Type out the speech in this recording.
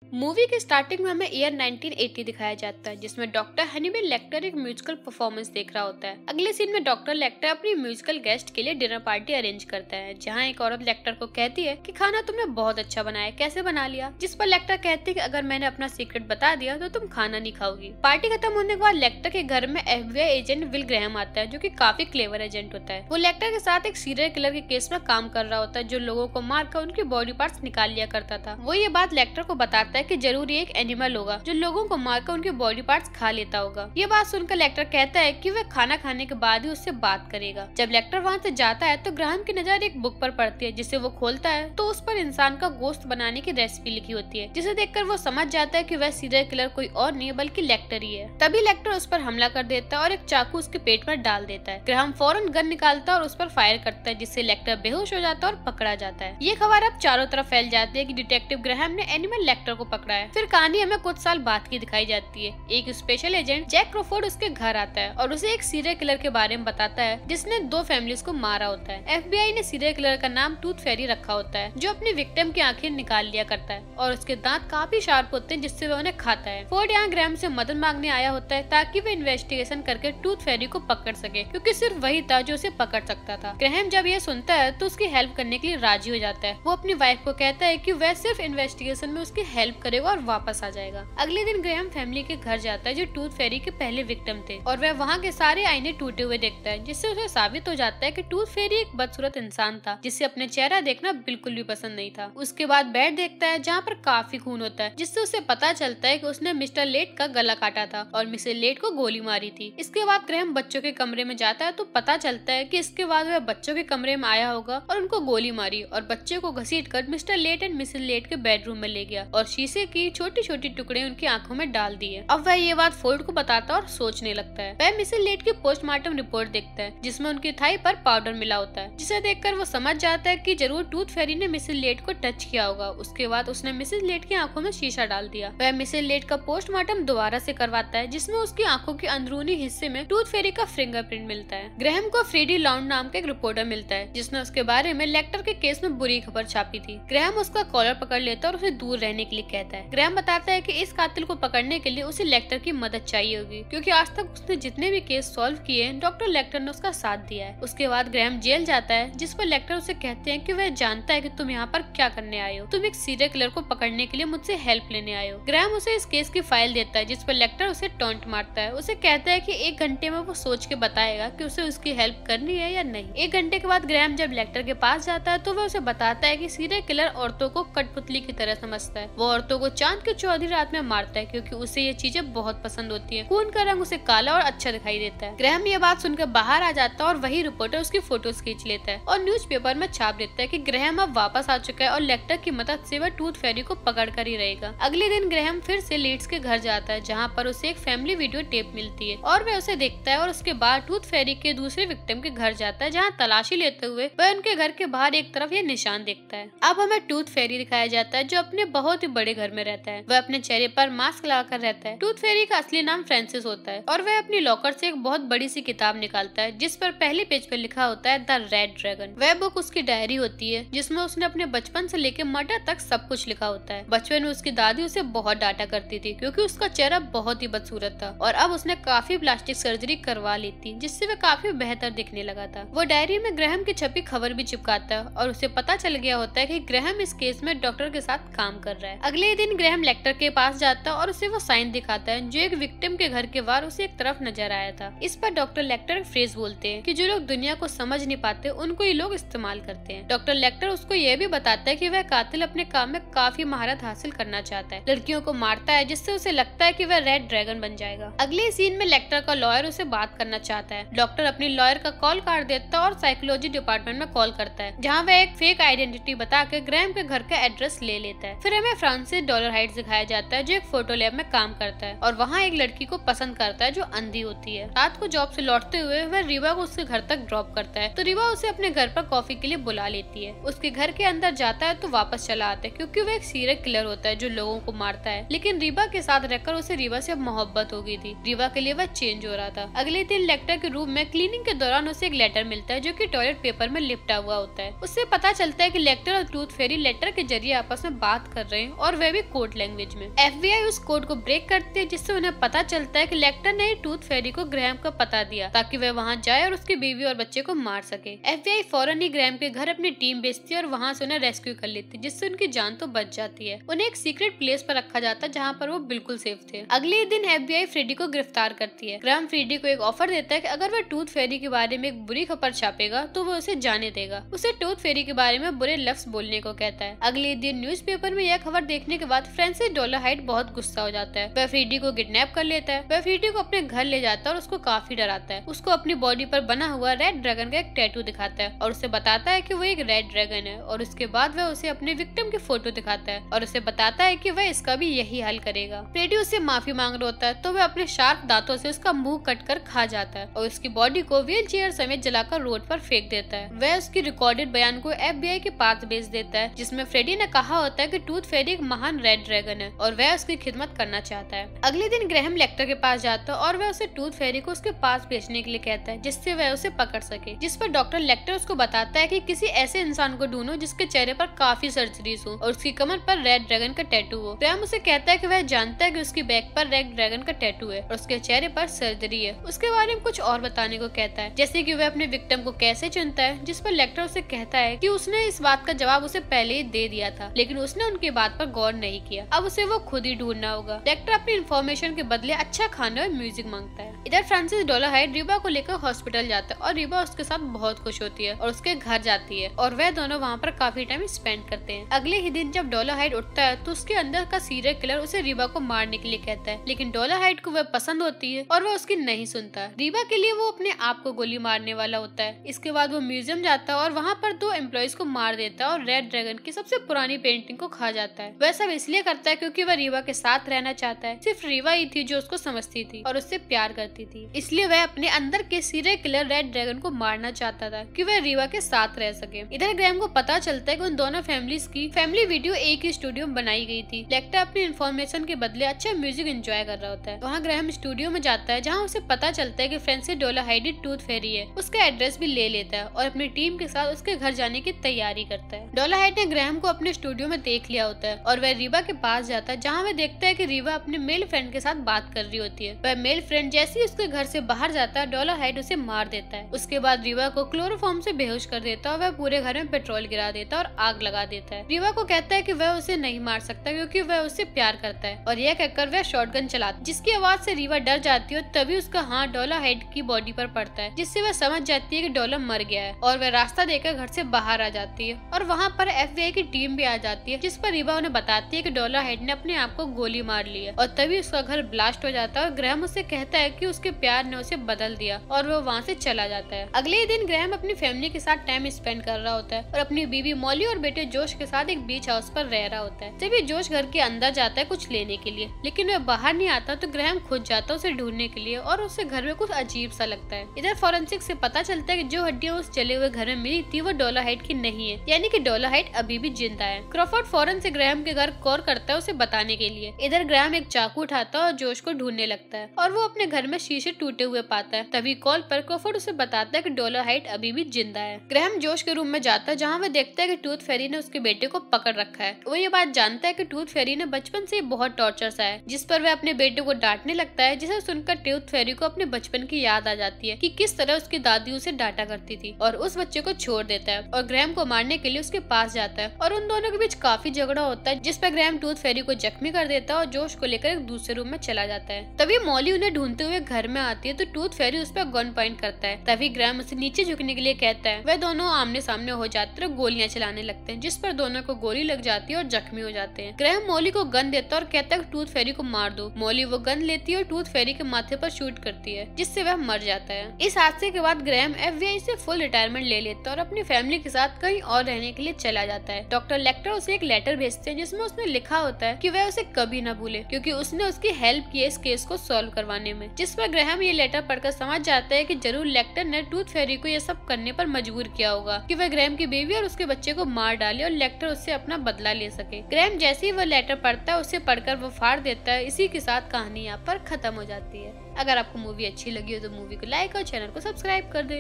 Movie के starting में हमें ईयर 1980 दिखाया जाता है, जिसमें डॉक्टर हनीबल लेक्टर एक म्यूजिकल परफॉर्मेंस देख रहा होता है। अगले सीन में डॉक्टर लेक्टर अपनी म्यूजिकल गेस्ट के लिए डिनर पार्टी अरेंज करता है, जहां एक औरत लेक्टर को कहती है कि खाना तुमने बहुत अच्छा बनाया, कैसे बना लिया? जिस पर लेक्टर कहती है कि अगर मैंने अपना सीक्रेट बता दिया तो तुम खाना नहीं खाओगी। पार्टी खत्म होने के बाद लेक्टर के घर में FBI एजेंट विल ग्रैहम आता है, जो कि काफी क्लेवर एजेंट होता है। वो लेक्टर के साथ एक सीरियल किलर के केस में काम कर रहा होता है, जो लोगों को मारकर उनके बॉडी पार्ट्स निकाल लिया करता था। वो ये बात लेक्टर को बताता है कि जरूर एक एनिमल होगा जो लोगों को मारकर उनके बॉडी पार्ट्स खा लेता होगा। ये बात सुनकर लेक्टर कहता है कि वह खाना खाने के बाद ही उससे बात करेगा। जब लेक्टर वहाँ से जाता है तो ग्राहम की नजर एक बुक पर पड़ती है, जिसे वो खोलता है तो उस पर इंसान का गोश्त बनाने की रेसिपी लिखी होती है, जिसे देखकर वो समझ जाता है कि वह सीरियल किलर कोई और नहीं बल्कि लेक्टर ही है। तभी लेक्टर उस पर हमला कर देता है और एक चाकू उसके पेट में डाल देता है। ग्राहम फौरन गन निकालता है और उस पर फायर करता है, जिससे लेक्टर बेहोश हो जाता है और पकड़ा जाता है। ये खबर अब चारों तरफ फैल जाती है कि डिटेक्टिव ग्राहम ने एनिमल लेक्टर को पकड़ा है। फिर कहानी हमें कुछ साल बाद की दिखाई जाती है। एक स्पेशल एजेंट जैक क्रोफोर्ड उसके घर आता है और उसे एक सीरियल किलर के बारे में बताता है, जिसने 2 फैमिलीज को मारा होता है। FBI ने सीरियल किलर का नाम टूथ फेरी रखा होता है, जो अपनी विक्टिम की आंखें निकाल लिया करता है और उसके दांत काफी शार्प होते हैं, जिससे वह उन्हें खाता है। फोर्ड यहाँ ग्राहम से मदद मांगने आया होता है ताकि वे इन्वेस्टिगेशन करके टूथ फेरी को पकड़ सके, क्योंकि सिर्फ वही था जो उसे पकड़ सकता था। ग्राहम जब ये सुनता है तो उसकी हेल्प करने के लिए राजी हो जाता है। वो अपनी वाइफ को कहता है कि वह सिर्फ इन्वेस्टिगेशन में उसकी हेल्प करेगा और वापस आ जाएगा। अगले दिन ग्राहम फैमिली के घर जाता है, जो टूथ फेरी के पहले विक्टिम थे, और वह वहाँ के सारे आईने टूटे हुए देखता है, जिससे उसे साबित हो जाता है कि टूथ फेरी एक बदसूरत इंसान था, जिसे अपने चेहरा देखना बिल्कुल भी पसंद नहीं था। उसके बाद बेड देखता है जहाँ पर काफी खून होता है, जिससे उसे पता चलता है कि उसने मिस्टर लेट का गला काटा था और मिसेस लेट को गोली मारी थी। इसके बाद ग्राहम बच्चों के कमरे में जाता है तो पता चलता है कि इसके बाद वह बच्चों के कमरे में आया होगा और उनको गोली मारी और बच्चे को घसीटकर mister late and missus late के बेडरूम में ले गया और शीशे की छोटी छोटी टुकड़े उनकी आंखों में डाल दिए। अब वह ये बात फोर्ड को बताता और सोचने लगता है। वह मिसेस लेट की पोस्टमार्टम रिपोर्ट देखता है, जिसमें उनकी थाई पर पाउडर मिला होता है, जिसे देखकर वो समझ जाता है कि जरूर टूथ फेरी ने मिसेस लेट को टच किया होगा। उसके बाद उसने मिसेस लेट की आंखों में शीशा डाल दिया। वह मिसेस लेट का पोस्टमार्टम दोबारा से करवाता है, जिसमें उसकी आंखों के अंदरूनी हिस्से में टूथ फेरी का फिंगरप्रिंट मिलता है। ग्राहम को फ्रेडी लाउंड नाम का एक रिपोर्टर मिलता है, जिसने उसके बारे में लेक्टर के केस में बुरी खबर छापी थी। ग्राहम उसका कॉलर पकड़ लेता है और उसे दूर रहने के लिए कहता है। ग्राहम बताता है कि इस कातिल को पकड़ने के लिए उसे लेक्टर की मदद चाहिए होगी, क्योंकि आज तक उसने जितने भी केस सॉल्व किए हैं, डॉक्टर लेक्टर ने उसका साथ दिया है। उसके बाद ग्राहम जेल जाता है, जिस पर लेक्टर उसे कहते हैं कि वह जानता है कि तुम यहाँ पर क्या करने आए हो। तुम एक सीरियल किलर को पकड़ने के लिए मुझसे हेल्प लेने आए हो। ग्राहम उसे इस केस की फाइल देता है, जिस पर लेक्टर उसे टॉन्ट मारता है। उसे कहता है कि 1 घंटे में वो सोच के बताएगा कि उसे उसकी हेल्प करनी है या नहीं। 1 घंटे के बाद ग्राहम जब लेक्टर के पास जाता है तो वह उसे बताता है कि सीरियल किलर औरतों को कठपुतली की तरह समझता है। वो औरतों को चांद की चौधी रात में मारता है, क्योंकि उसे ये चीजें बहुत पसंद होती है। खून का रंग उसे काला और अच्छा दिखाई देता है। ग्राहम ये बात सुनकर बाहर आ जाता है और वही रिपोर्टर उसकी फोटोज खींच लेता है और न्यूज़पेपर में छाप देता है कि ग्राहम अब वापस आ चुका है और लेक्टर की मदद से वह टूथ फेरी को पकड़ कर ही रहेगा। अगले दिन ग्राहम फिर से लीड्स के घर जाता है, जहाँ पर उसे एक फैमिली वीडियो टेप मिलती है और वह उसे देखता है और उसके बाद टूथ फेरी के दूसरे विक्टिम के घर जाता है, जहाँ तलाशी लेते हुए वह उनके घर के बाहर एक तरफ ये निशान देखता है। अब हमें टूथ फेरी दिखाया जाता है, जो अपने बहुत ही बड़े घर में रहता है। वह अपने चेहरे पर मास्क लगाकर रहता है। टूथ फेरी का असली नाम फ्रांसिस होता है और वह अपनी लॉकर से एक बहुत बड़ी सी किताब निकालता है, जिस पर पहले पेज पर लिखा होता है द रेड ड्रैगन। वह बुक उसकी डायरी होती है, जिसमें उसने अपने बचपन से लेकर मर्डर तक सब कुछ लिखा होता है। बचपन में उसकी दादी उसे बहुत डांटा करती थी, क्योंकि उसका चेहरा बहुत ही बदसूरत था और अब उसने काफी प्लास्टिक सर्जरी करवा ली थी, जिससे वह काफी बेहतर दिखने लगा था। वो डायरी में ग्राहम की छपी खबर भी चिपकाता है और उसे पता चल गया होता है कि ग्राहम इस केस में डॉक्टर के साथ काम कर रहा है। अगले दिन ग्राहम लेक्टर के पास जाता है और उसे वो साइन दिखाता है, जो एक विक्टिम के घर के बाहर उसे एक तरफ नजर आया था। इस पर डॉक्टर लेक्टर फ्रेज बोलते हैं कि जो लोग दुनिया को समझ नहीं पाते, उनको ये लोग इस्तेमाल करते हैं। डॉक्टर लेक्टर उसको ये भी बताता है कि वह कातिल अपने काम में काफी महारत हासिल करना चाहता है। लड़कियों को मारता है, जिससे उसे लगता है कि वह रेड ड्रैगन बन जाएगा। अगले सीन में लेक्टर का लॉयर उसे बात करना चाहता है। डॉक्टर अपनी लॉयर का कॉल काट देता है और साइकोलॉजी डिपार्टमेंट में कॉल करता है, जहाँ वह एक फेक आइडेंटिटी बता के ग्राहम के घर का एड्रेस ले लेता है। फिर हमें फ्रांसिस डॉलरहाइट दिखाया जाता है, जो एक फोटो लैब में काम करता है और वहाँ एक लड़की को पसंद करता है जो अंधी होती है। रात को जॉब से लौटते हुए वह रीवा को उसके घर तक ड्रॉप करता है, तो रीवा उसे अपने घर पर कॉफी के लिए बुला लेती है। उसके घर के अंदर जाता है तो वापस चला आता है, क्योंकि वह एक सीरियल किलर होता है जो लोगों को मारता है। लेकिन रीवा के साथ रहकर उसे रीवा से अब मोहब्बत हो गई थी। रीवा के लिए वह चेंज हो रहा था। अगले दिन लेक्टर के रूम में क्लीनिंग के दौरान उसे एक लेटर मिलता है, जो कि टॉयलेट पेपर में लिपटा हुआ होता है। उससे पता चलता है कि लेक्टर और टूथ फेरी लेटर के जरिए आपस में बात कर रहे हैं और वह भी कोड लैंग्वेज में। FBI उस कोड को ब्रेक करती है, जिससे उन्हें पता चलता है कि लेक्टर ने टूथ फेरी को ग्रैहम का पता दिया ताकि वह वहां जाए और उसकी बीवी और बच्चे को मार सके। FBI फौरन ही ग्रैहम के घर अपनी टीम भेजती है और वहां से उन्हें रेस्क्यू कर लेती है, जिससे उनकी जान तो बच जाती है। उन्हें एक सीक्रेट प्लेस पर रखा जाता है जहाँ पर वो बिल्कुल सेफ थे। अगले दिन FBI फ्रेडी को गिरफ्तार करती है। ग्रैहम फ्रेडी को एक ऑफर देता है कि अगर वह टूथ फेरी के बारे में एक बुरी खबर छापेगा तो वो उसे जाने देगा। उसे टूथ फेरी के बारे में बुरे लफ्ज बोलने को कहता है। अगले दिन न्यूज़पेपर में यह खबर देखने के बाद फ्रांसिस डॉलरहाइड बहुत गुस्सा हो जाता है। वह फ्रेडी को किडनैप कर लेता है। वह फ्रेडी को अपने घर ले जाता है और उसको काफी डराता है। उसको अपनी बॉडी पर बना हुआ रेड ड्रैगन का एक टैटू दिखाता है और उसे बताता है कि वो एक रेड ड्रैगन है। और उसके बाद वह उसे अपने विक्टिम की फोटो दिखाता है और उसे बताता है कि वह इसका भी यही हल करेगा। फ्रेडी उससे माफी मांग रहा होता है तो वह अपने शार्प दांतों से उसका मुंह कटकर खा जाता है और उसकी बॉडी को व्हील चेयर समेत जलाकर रोड पर फेंक देता है। वह उसकी रिकॉर्डेड बयान को FBI के पास भेज देता है, जिसमें फ्रेडी ने कहा होता है कि टूथ फेरी एक महान रेड ड्रैगन है और वह उसकी खिदमत करना चाहता है। अगले दिन ग्रैहम लेक्टर के पास जाता है और वह उसे टूथ फेरी को उसके पास भेजने के लिए कहता है, जिससे वह उसे पकड़ सके। जिस पर डॉक्टर लेक्टर उसको बताता है कि किसी ऐसे इंसान को ढूंढो जिसके चेहरे पर काफी सर्जरीज हो और उसकी कमर पर रेड ड्रैगन का टैटू हो। ग्रैहम उसे कहता है कि वह जानता है कि उसकी बैक पर रेड ड्रैगन का टैटू है और उसके चेहरे पर सर्जरी है। उसके बारे में कुछ और बताने को कहता है, जैसे कि वह अपने विक्टिम को कैसे चुनता है। जिस पर लेक्टर उसे कहता है कि उसने इस बात का जवाब उसे पहले ही दे दिया था, लेकिन उसने उनकी बात पर गौर नहीं किया। अब उसे वो खुद ही ढूंढना होगा। लेक्टर अपनी इन्फॉर्मेशन के बदले अच्छा खाना और म्यूजिक मांगता है। इधर फ्रांसिस डॉलरहाइड रिबा को लेकर हॉस्पिटल जाता है और रिबा उसके साथ बहुत खुश होती है और उसके घर जाती है और वह दोनों वहाँ पर काफी टाइम स्पेंड करते हैं। अगले ही दिन जब डॉलरहाइड उठता है तो उसके अंदर का सीरियल किलर उसे रिबा को मारने के लिए कहता है, लेकिन डॉलरहाइड को वह पसंद होती है और वह उसकी नहीं सुनता। रिबा के लिए वो अपने आप को गोली मारने वाला होता है। इसके बाद वो म्यूजियम जाता है और वहाँ पर 2 एम्प्लॉइज को मार देता है और रेड ड्रैगन की सबसे पुरानी पेंटिंग को खा जाता है। वह सब इसलिए करता है क्योंकि वह रिबा के साथ रहना चाहता है। सिर्फ रिबा ही थी जो उसको समझती थी और उससे प्यार करती थी, इसलिए वह अपने अंदर के सीरियल किलर रेड ड्रैगन को मारना चाहता था कि वह रिबा के साथ रह सके। इधर ग्रैहम को पता चलता है कि उन दोनों फैमिलीज की फैमिली वीडियो एक ही स्टूडियो में बनाई गई थी। लेक्टर अपनी इन्फॉर्मेशन के बदले अच्छा म्यूजिक एंजॉय कर रहा होता है। वहाँ ग्रैहम स्टूडियो में जाता है जहाँ उसे पता चलता है कि फ्रांसिस डॉलरहाइड टूथ फेरी है। उसका एड्रेस भी ले लेता है और अपनी टीम के साथ उसके घर जाने की तैयारी करता है। डॉलरहाइड ने ग्रैहम को अपने स्टूडियो में देख लिया होता है और वह रिबा के पास जाता है, जहाँ वह देखता है कि रिबा अपने मेल फ्रेंड के साथ बात कर रही होती है। वह मेल फ्रेंड जैसे ही उसके घर से बाहर जाता है, डॉलरहाइड उसे मार देता है। उसके बाद रिबा को क्लोरोफॉर्म से बेहोश कर देता है और वह पूरे घर में पेट्रोल गिरा देता है और आग लगा देता है। रिबा को कहता है कि वह उसे नहीं मार सकता क्योंकि वह उससे प्यार करता है और यह कहकर वह शॉटगन चलाता है, जिसकी आवाज से रिबा डर जाती है। तभी उसका हाथ डॉलरहाइड की बॉडी पर पड़ता है, जिससे वह समझ जाती है कि डॉलर मर गया है और वह रास्ता देकर घर से बाहर आ जाती है। और वहाँ पर FBI की टीम भी आ जाती है, जिस पर रिबा उन्हें बताती है कि डॉलरहाइड ने अपने आप को गोली मार ली है। और तभी उसका घर ब्लास्ट हो जाता है और ग्रैहम उससे कहता है कि उसके प्यार ने उसे बदल दिया और वह वहाँ से चला जाता है। अगले दिन ग्रैहम अपनी फैमिली के साथ टाइम स्पेंड कर रहा होता है और अपनी बीवी मॉली और बेटे जोश के साथ एक बीच हाउस पर रह रहा होता है। तभी जोश घर के अंदर जाता है कुछ लेने के लिए, लेकिन वह बाहर नहीं आता तो ग्रैहम खुद जाता है उसे ढूंढने के लिए और उसे घर में कुछ अजीब सा लगता है। इधर फॉरेंसिक से पता चलता है कि जो हड्डियां उस जले हुए घर में मिली थी वो डॉलरहाइड की नहीं है, यानी कि डॉलरहाइड अभी भी जिंदा है। क्रॉफोर्ड फौरन से ग्रैहम के घर कॉल करता है उसे बताने के लिए। इधर ग्रैहम एक चाकू उठाता है और जोश को ढूंढने लगता है और वो अपने घर में शीशे टूटे हुए पाता है। तभी कॉल पर क्रॉफोर्ड उसे बताता है कि डॉलरहाइड अभी भी जिंदा है। ग्रैहम जोश के रूम में जाता है जहाँ वह देखता है कि टूथ फेरी ने उसके बेटे को पकड़ रखा है। वो ये बात जानता है कि टूथ फेरी ने बचपन से बहुत टॉर्चर सा है, जिस पर वह अपने बेटे को डांटने लगता है, जिसे सुनकर टूथ फेरी को अपने बचपन की याद आ जाती है कि किस तरह उसकी दादी उसे डांटा करती थी और उस बच्चे को छोड़ देता है और ग्रैहम को मारने के लिए उसके पास जाता है और उन दोनों के बीच काफी झगड़ा होता है, जिस पर ग्रैहम टूथ फेरी को जख्मी कर देता है और जोश को लेकर एक दूसरे रूम में चला जाता है। तभी मॉली उन्हें ढूंढते हुए घर में आती है तो टूथ फेरी उस पर गन पॉइंट करता है। तभी ग्रैहम उसे नीचे झुकने के लिए कहता है। वह दोनों आमने सामने हो जाते और गोलियां चलाने लगते हैं, जिस पर दोनों को गोली लग जाती है और जख्मी हो जाते हैं। ग्रैहम मॉली को गन देता है और कहता है कि टूथ फेरी को मार दो। मॉली वो गन लेती है और टूथ फेरी के माथे पर शूट करती है, जिससे वह मर जाता है। इस हादसे के बाद ग्रैहम FBI से फुल रिटायरमेंट ले लेता है और अपनी फैमिली के साथ कहीं और रहने के लिए चला जाता है। डॉक्टर लेक्टर उसे एक लेटर भेजते हैं जिसमें उसने लिखा होता है कि वह उसे कभी न भूले क्योंकि उसने उसकी हेल्प की इस केस को सॉल्व करवाने में। जिस पर ग्रैहम ये लेटर पढ़कर समझ जाता है कि जरूर लेक्टर ने टूथ फेरी को ये सब करने पर मजबूर किया होगा कि वह ग्रैहम की बीवी और उसके बच्चे को मार डाले और लेक्टर उससे अपना बदला ले सके। ग्रैहम जैसे ही वह लेटर पढ़ता है उसे पढ़कर वो फाड़ देता है। इसी के साथ कहानी यहाँ पर खत्म हो जाती है। अगर आपको मूवी अच्छी लगी हो तो मूवी को लाइक और चैनल को सब्सक्राइब कर दें।